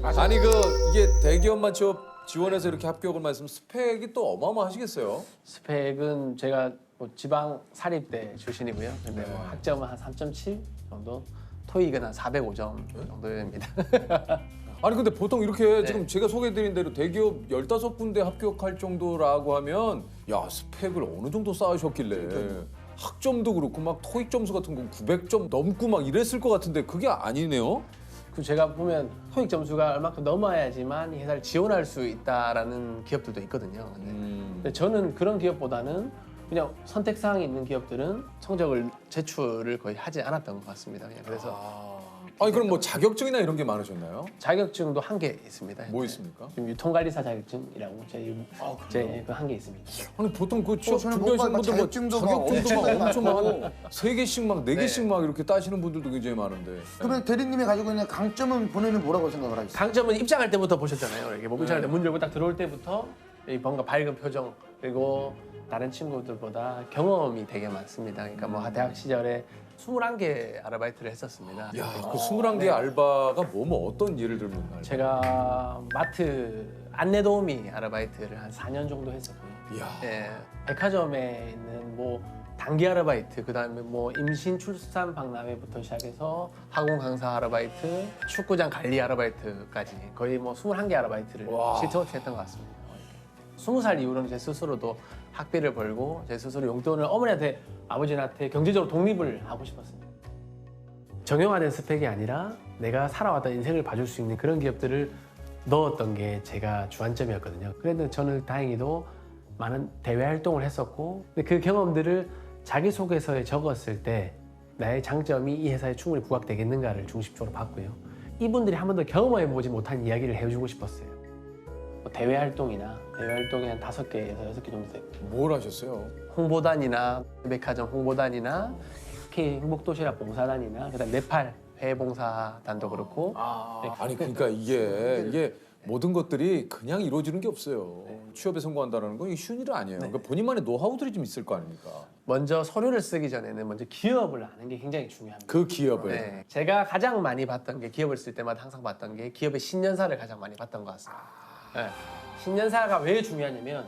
아니 이게 대기업만 취업 지원해서 이렇게 합격을 말씀 스펙이 또 어마어마하시겠어요? 스펙은 제가 뭐 지방 사립대 출신이고요. 근데 뭐 학점은 한 3.7 정도, 토익은 한 405점 정도입니다. 아니 근데 보통 이렇게 지금 제가 소개해드린 대로 대기업 15군데 합격할 정도라고 하면 야 스펙을 어느 정도 쌓으셨길래 학점도 그렇고 막 토익 점수 같은 거 900점 넘고 막 이랬을 것 같은데 그게 아니네요? 그 제가 보면 토익 점수가 얼마큼 넘어야지만 이 회사를 지원할 수 있다라는 기업들도 있거든요. 근데 저는 그런 기업보다는 그냥 선택 사항이 있는 기업들은 성적을 제출을 거의 하지 않았던 것 같습니다. 그냥 그래서 아니 그럼 뭐 자격증이나 이런 게 많으셨나요? 자격증도 한 개 있습니다. 뭐 있습니까? 지금 유통관리사 자격증이라고 제그 한 개 있습니다. 아니 보통 그 취업 저는 준비하시는 뭔가 분들 뭐 자격증도 막 자격증도 막 엄청 많고. 막 3개씩 막 4개씩 막 이렇게 따시는 분들도 굉장히 많은데 그러면 대리님이 가지고 있는 강점은 본인은 뭐라고 생각을 하세요? 강점은 입장할 때부터 보셨잖아요. 이렇게 뭐 입장할 때 문 열고 딱 들어올 때부터 이 뭔가 밝은 표정, 그리고 다른 친구들보다 경험이 되게 많습니다. 그러니까 뭐 대학 시절에 21개 아르바이트를 했었습니다. 야, 그 21개 알바가 뭐 어떤 예를 들면 알바? 제가 마트 안내 도우미 아르바이트를 한 4년 정도 했었고요. 이야. 예, 백화점에 있는 뭐 단기 아르바이트, 그다음에 뭐 임신 출산 박람회부터 시작해서 학원 강사 아르바이트, 축구장 관리 아르바이트까지 거의 뭐 21개 아르바이트를 와. 시트워치 했던 것 같습니다. 20살 이후로는 제 스스로도 학비를 벌고 제 스스로 용돈을 어머니한테, 아버지한테 경제적으로 독립을 하고 싶었습니다. 정형화된 스펙이 아니라 내가 살아왔던 인생을 봐줄 수 있는 그런 기업들을 넣었던 게 제가 주안점이었거든요. 그런데 저는 다행히도 많은 대외 활동을 했었고, 근데 그 경험들을 자기소개서에 적었을 때 나의 장점이 이 회사에 충분히 부각되겠는가를 중심적으로 봤고요. 이분들이 한 번도 경험해보지 못한 이야기를 해주고 싶었어요. 뭐 대외 활동이나 대외 활동이 한 5개에서 6개 정도 되고, 뭘 하셨어요? 홍보단이나 백화점 홍보단이나 K 행복도시락 봉사단이나 그다음 네팔 회봉사단도 그렇고. 아니 그러니까 이게 모든 것들이 그냥 이루어지는 게 없어요. 취업에 성공한다는 건 이게 쉬운 일은 아니에요. 그러니까 본인만의 노하우들이 좀 있을 거 아닙니까? 먼저 서류를 쓰기 전에는 먼저 기업을 아는 게 굉장히 중요합니다. 그 기업을. 네. 제가 가장 많이 봤던 게, 기업을 쓸 때마다 항상 봤던 게 기업의 신년사를 가장 많이 봤던 것 같습니다. 네. 신년사가 왜 중요하냐면,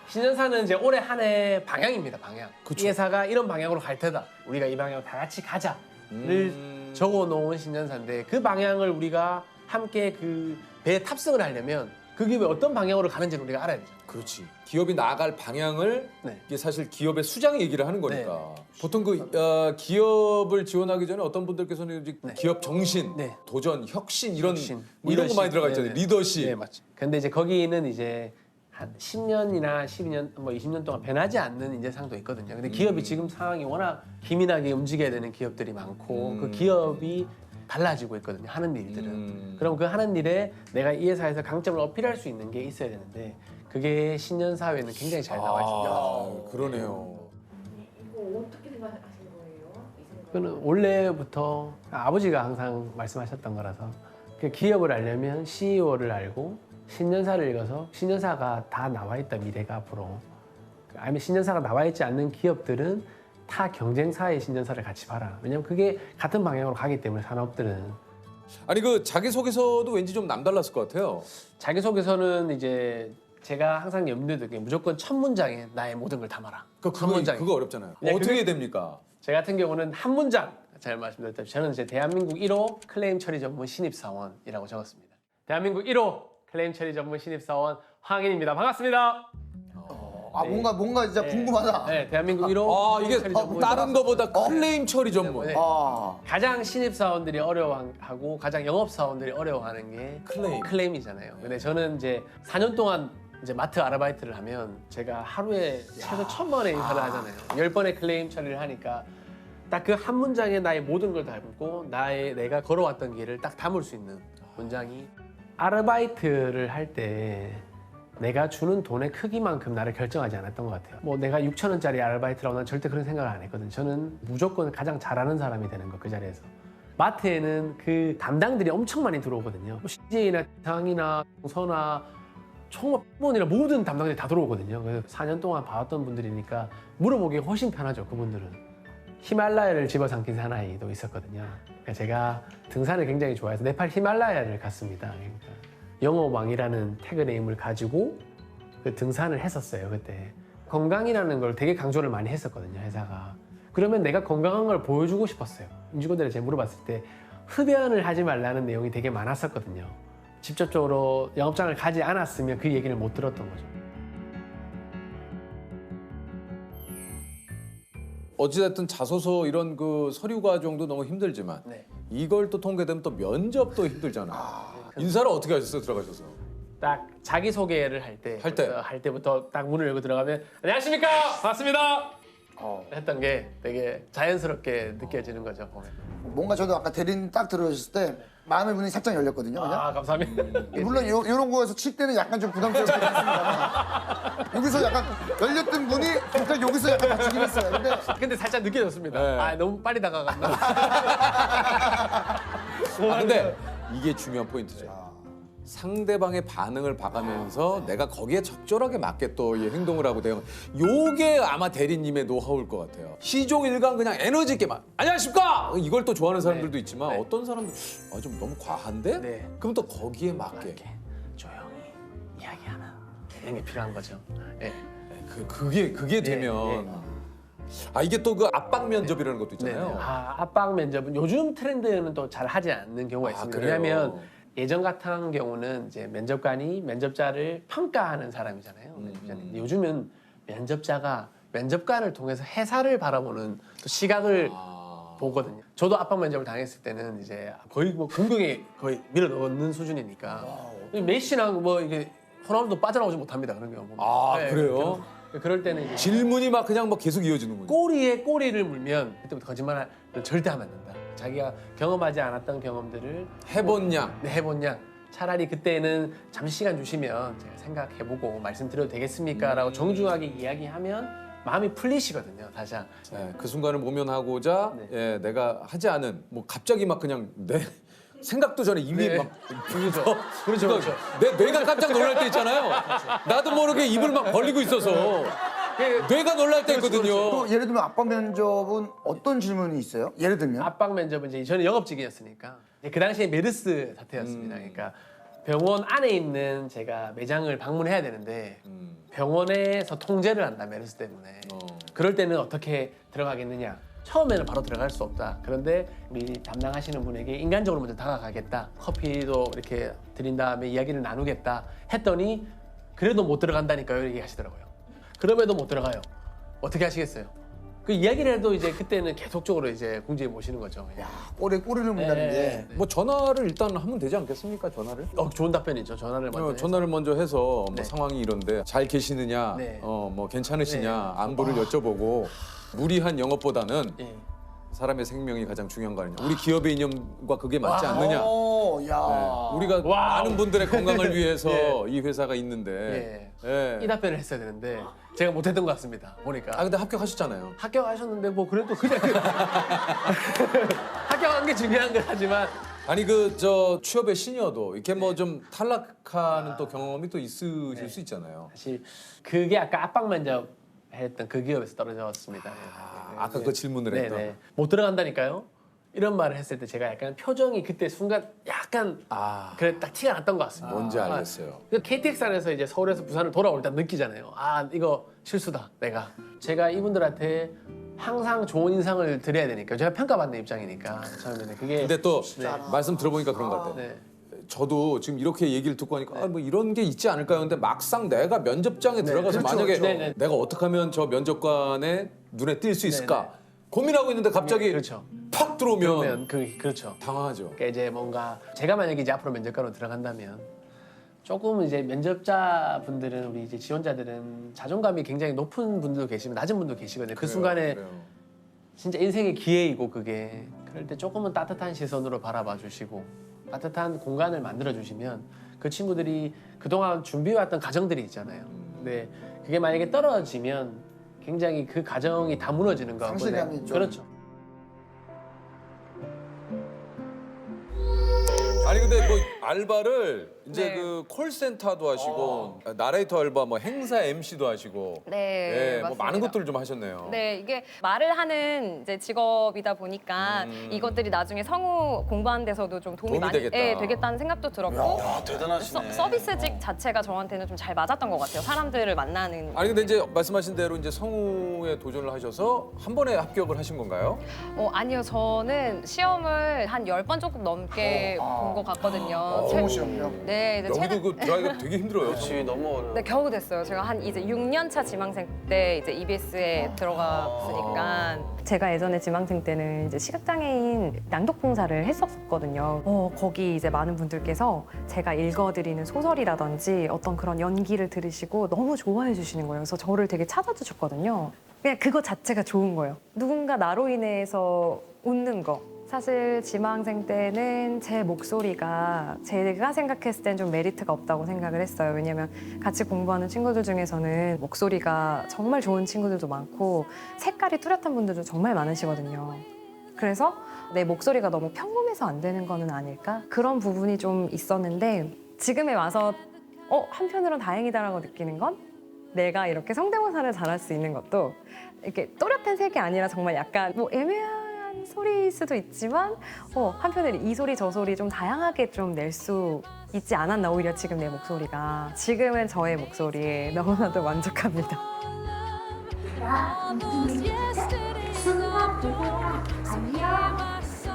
신년사는 이제 올해 한 해 방향입니다. 방향. 그쵸. 이 회사가 이런 방향으로 갈 테다. 우리가 이 방향으로 다 같이 가자를 적어놓은 신년사인데, 그 방향을 우리가 함께 그 배에 탑승을 하려면 그 기업이 어떤 방향으로 가는지를 우리가 알아야 되죠. 그렇지. 기업이 나아갈 방향을 네. 이게 사실 기업의 수장 얘기를 하는 거니까. 보통 기업을 지원하기 전에 어떤 분들께서는 이제 기업 정신, 네. 도전, 혁신 이런 혁신, 뭐 이런 거 많이 리더십. 들어가 있잖아요. 네네. 리더십. 네, 맞죠. 근데 이제 거기는 이제 한 10년이나 12년, 뭐 20년 동안 변하지 않는 인재상도 있거든요. 근데 기업이 지금 상황이 워낙 기민하게 움직여야 되는 기업들이 많고, 그 기업이 달라지고 있거든요. 하는 일들은. 그럼 그 하는 일에 내가 이 회사에서 강점을 어필할 수 있는 게 있어야 되는데, 그게 신년사회는 굉장히 잘 나와 있습니다. 그러네요. 이거 어떻게 생각하시는 거예요? 이 생각. 그거는 원래부터 아버지가 항상 말씀하셨던 거라서, 그 기업을 알려면 CEO를 알고 신년사를 읽어서, 신년사가 다 나와 있다 미래가 앞으로. 아니면 신년사가 나와 있지 않는 기업들은 타 경쟁사의 신년사를 같이 봐라. 왜냐면 그게 같은 방향으로 가기 때문에, 산업들은. 아니 그 자기소개서도 왠지 좀 남달랐을 것 같아요. 자기소개서는 이제 제가 항상 염두에 두는 게, 무조건 첫 문장에 나의 모든 걸 담아라. 첫 문장에. 그거 어렵잖아요. 네, 어떻게 그게- 됩니까? 제 같은 경우는 한 문장, 잘 말씀드렸다시피 저는 이제 대한민국 1호 클레임 처리 전문 신입사원이라고 적었습니다. 대한민국 1호 클레임 처리 전문 신입사원 황인입니다. 반갑습니다. 뭔가 진짜 궁금하다. 네, 대한민국 1호. 아 이게 클레임 처리 전문 다른 거보다 클레임 처리 전문. 네. 아, 가장 신입사원들이 어려워하고 가장 영업사원들이 어려워하는 게 클레임이잖아요. 근데 저는 이제 4년 동안 이제 마트 아르바이트를 하면 제가 하루에 최소 1000번의 인사를 하잖아요. 10번의 클레임 처리를 하니까 딱 그 한 문장에 나의 모든 걸 담고 내가 걸어왔던 길을 딱 담을 수 있는 문장이, 아르바이트를 할 때 내가 주는 돈의 크기만큼 나를 결정하지 않았던 것 같아요. 뭐 내가 6,000원짜리 아르바이트라고 난 절대 그런 생각을 안 했거든요. 저는 무조건 가장 잘하는 사람이 되는 거, 그 자리에서. 마트에는 그 담당들이 엄청 많이 들어오거든요. 뭐 CJ나 상이나 서나 총업원이나 모든 담당들이 다 들어오거든요. 그래서 4년 동안 봐왔던 분들이니까 물어보기 훨씬 편하죠, 그분들은. 히말라야를 집어삼킨 사나이도 있었거든요. 그러니까 제가 등산을 굉장히 좋아해서 네팔 히말라야를 갔습니다. 그러니까 영어왕이라는 태그네임을 가지고 그 등산을 했었어요. 그때 건강이라는 걸 되게 강조를 많이 했었거든요, 회사가. 그러면 내가 건강한 걸 보여주고 싶었어요. 임직원들이 제가 물어봤을 때 흡연을 하지 말라는 내용이 되게 많았었거든요. 직접적으로 영업장을 가지 않았으면 그 얘기를 못 들었던 거죠. 어찌됐든 자소서 이런 그 서류 과정도 너무 힘들지만 네. 이걸 또 통과되면 또 면접도 힘들잖아요. 인사를 어떻게 하셨어요? 들어가셔서. 딱 자기소개를 할 할 때? 때부터 딱 문을 열고 들어가면 안녕하십니까 반갑습니다 했던 게 되게 자연스럽게 느껴지는 거죠 보면. 뭔가 저도 아까 대리님 딱 들어오셨을 때 마음의 문이 살짝 열렸거든요. 그냥. 아 감사합니다. 물론 이런 거에서 칠 때는 약간 좀 부담스럽긴 했습니다만 여기서 약간 열렸던 문이 진짜 여기서 약간 닫히긴 했어요. 근데 살짝 느껴졌습니다. 네. 아 너무 빨리 다가갔나. 근데 이게 중요한 포인트죠. 상대방의 반응을 봐가면서 내가 거기에 적절하게 맞게 또 이 행동을 하고 대응. 요게 아마 대리님의 노하우일 것 같아요. 시종일관 그냥 에너지 있게 막 안녕하십니까 이걸 또 좋아하는 사람들도 네. 있지만 네. 어떤 사람들 좀 너무 과한데? 네. 그럼 또 거기에 맞게. 이렇게 조용히 이야기하는 이런 게 필요한 거죠. 예. 그게 되면 이게 또 그 압박 면접이라는 것도 있잖아요. 아, 압박 면접은 요즘 트렌드는 또 잘 하지 않는 경우가 있습니다. 그래요? 왜냐하면 예전 같은 경우는 이제 면접관이 면접자를 평가하는 사람이잖아요. 요즘은 면접자가 면접관을 통해서 회사를 바라보는 또 시각을 보거든요. 저도 압박 면접을 당했을 때는 이제 거의 뭐 공경에 거의 밀어 넣는 수준이니까 메시랑 뭐 이게 호날두도 빠져나오지 못합니다. 그런 경우 보면. 그래요? 그럴 때는 이제 질문이 막 그냥 막 계속 이어지는군요. 꼬리에 꼬리를 물면 그때부터 거짓말을 절대 하면 안 된다. 자기가 경험하지 않았던 경험들을 해본 양. 해본 양. 차라리 그때는 잠시 시간 주시면 제가 생각해보고 말씀드려도 되겠습니까? 라고 정중하게 이야기하면 마음이 풀리시거든요. 다시. 그 순간을 모면하고자 내가 하지 않은 뭐 갑자기 막 그냥 내 생각도 전에 입이 네. 막 그렇죠. 내 뇌가 깜짝 놀랄 때 있잖아요. 나도 모르게 입을 막 벌리고 있어서 뇌가 놀랄 때 있거든요. 또 예를 들면 압박 면접은 어떤 질문이 있어요? 예를 들면 압박 면접은 이제 저는 영업직이었으니까 그 당시에 메르스 사태였습니다. 그러니까 병원 안에 있는 제가 매장을 방문해야 되는데 병원에서 통제를 한다 메르스 때문에. 그럴 때는 어떻게 들어가겠느냐? 처음에는 바로 들어갈 수 없다. 그런데 우리 담당하시는 분에게 인간적으로 먼저 다가가겠다. 커피도 이렇게 드린 다음에 이야기를 나누겠다. 했더니 그래도 못 들어간다니까요. 이렇게 하시더라고요. 그럼에도 못 들어가요. 어떻게 하시겠어요? 그 이야기를 해도 이제 그때는 계속적으로 이제 궁지에 모시는 거죠. 꼬리를 문다는 게 뭐 전화를 일단 하면 되지 않겠습니까? 전화를? 좋은 답변이죠. 전화를 먼저. 전화를 먼저 해서 뭐 네. 상황이 이런데 잘 계시느냐, 네. 뭐 괜찮으시냐 네. 안부를 여쭤보고 무리한 영업보다는 예. 사람의 생명이 가장 중요한 거 아니냐. 우리 기업의 이념과 그게 맞지 않느냐. 야. 우리가 와우. 많은 분들의 건강을 위해서 예. 이 회사가 있는데. 이 답변을 했어야 되는데 제가 못했던 것 같습니다. 보니까. 근데 합격하셨잖아요. 합격하셨는데 뭐 그래도 그냥 합격한 게 중요한 거지만 아니 그 저 취업의 시니어도 이렇게 뭐 좀 탈락하는 또 경험이 또 있으실 수 있잖아요. 사실 그게 아까 압박 면접 했던 그 기업에서 떨어졌습니다. 아까 그 질문을 했던. 네네. 못 들어간다니까요. 이런 말을 했을 때 제가 약간 표정이 그때 순간 약간 그래 딱 티가 났던 것 같습니다. 뭔지 알겠어요. KTX 안에서 이제 서울에서 부산을 돌아올 때 느끼잖아요. 이거 실수다 내가. 제가 이분들한테 항상 좋은 인상을 드려야 되니까 제가 평가받는 입장이니까 처음에는 그게. 근데 또 말씀 들어보니까 그런 것 같아요. 네. 저도 지금 이렇게 얘기를 듣고 하니까 뭐 이런 게 있지 않을까요? 근데 막상 내가 면접장에 들어가서 그렇죠, 만약에 그렇죠. 네네. 내가 어떻게 하면 저 면접관의 눈에 띌 수 있을까 고민하고 있는데 갑자기 그렇죠. 팍 들어오면 그러면 그렇죠. 당황하죠. 그러니까 이제 뭔가 제가 만약에 이제 앞으로 면접관으로 들어간다면 조금 이제 면접자 분들은 우리 이제 지원자들은 자존감이 굉장히 높은 분들도 계시고 낮은 분도 계시거든요. 그 순간에 그래요. 진짜 인생의 기회이고 그게 그럴 때 조금은 따뜻한 시선으로 바라봐 주시고 따뜻한 공간을 만들어 주시면 그 친구들이 그동안 준비해왔던 가정들이 있잖아요. 근데 그게 만약에 떨어지면 굉장히 그 가정이 다 무너지는 거고. 상실감이 좀. 그렇죠. 아니 근데 뭐 알바를 이제 네. 그 콜센터도 하시고 나레이터 알바, 뭐 행사 MC도 하시고 네, 예, 뭐 맞습니다. 많은 것들을 좀 하셨네요. 네, 이게 말을 하는 이제 직업이다 보니까 이것들이 나중에 성우 공부하는 데서도 좀 도움이 많이 되겠다. 예, 되겠다는 생각도 들었고 대단하시네. 서비스직 자체가 저한테는 좀 잘 맞았던 것 같아요. 사람들을 만나는. 아니 근데 이제 말씀하신 대로 이제 성우에 도전을 하셔서 한 번에 합격을 하신 건가요? 아니요, 저는 시험을 한 10번 조금 넘게 본 것 같거든요. 성우 시험이요? 네, 이제 여기도 그 들어가기가 되게 힘들어요. 그렇지 너무 어려워. 네, 겨우 됐어요. 제가 한 이제 6년 차 지망생 때 이제 EBS에 들어갔으니까 제가 예전에 지망생 때는 이제 시각장애인 낭독 봉사를 했었거든요. 거기 이제 많은 분들께서 제가 읽어드리는 소설이라든지 어떤 그런 연기를 들으시고 너무 좋아해 주시는 거예요. 그래서 저를 되게 찾아주셨거든요. 그냥 그거 자체가 좋은 거예요. 누군가 나로 인해서 웃는 거. 사실 지망생 때는 제 목소리가 제가 생각했을 땐 좀 메리트가 없다고 생각을 했어요. 왜냐면 같이 공부하는 친구들 중에서는 목소리가 정말 좋은 친구들도 많고 색깔이 뚜렷한 분들도 정말 많으시거든요. 그래서 내 목소리가 너무 평범해서 안 되는 거는 아닐까? 그런 부분이 좀 있었는데 지금에 와서 한편으로는 다행이다라고 느끼는 건 내가 이렇게 성대모사를 잘할 수 있는 것도 이렇게 또렷한 색이 아니라 정말 약간 뭐 애매한 소리일 수도 있지만 한편에 이 소리 저 소리 좀 다양하게 좀 낼 수 있지 않았나 오히려 지금 내 목소리가 지금은 저의 목소리에 너무나도 만족합니다.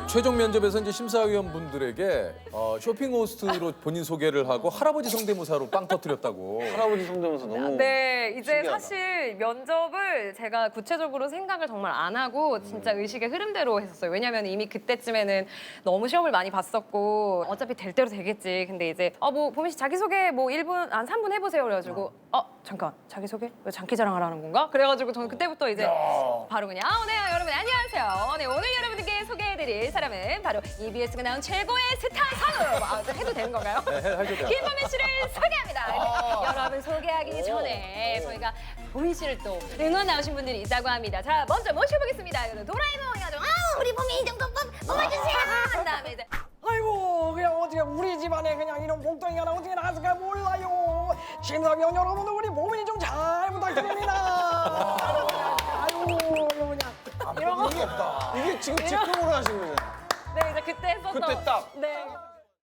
최종 면접에서 이제 심사위원분들에게 쇼핑 호스트로 본인 소개를 하고 할아버지 성대모사로 빵 터뜨렸다고. 할아버지 성대모사 너무. 네, 이제 신기하다. 사실 면접을 제가 구체적으로 생각을 정말 안 하고 진짜 의식의 흐름대로 했었어요. 왜냐면 이미 그때쯤에는 너무 시험을 많이 봤었고 어차피 될 대로 되겠지. 근데 이제 뭐 보민 씨 자기소개 뭐 1분, 3분 해보세요. 그래가지고 잠깐 자기소개? 왜 장기자랑을 하는 건가? 그래가지고 저는 그때부터 이제 바로 그냥 네, 여러분 안녕하세요. 네, 오늘 여러분들께 소개해드릴 사람은 바로 EBS가 나온 최고의 스타 성우. 해도 되는 건가요? 네, 해도 돼요. 김보민 씨를 소개합니다. 여러분 소개하기 전에 저희가 보민 씨를 또 응원 나오신 분들이 있다고 합니다. 자, 먼저 모셔보겠습니다. 도라에몽 해가지고 우리 보민 좀 뽑아주세요. 한 다음에 이제 아이고 그냥 어떻게 우리 집안에 그냥 이런 복덩이가 하나 어떻게 나왔을까 몰라요. 심사위원 여러분들 우리 보민이 좀 잘 부탁드립니다. 아이고 이거 그냥 이게 지금 직통으로 하신 거잖아요. 네, 이제 그때 했었던 그때 딱. 네.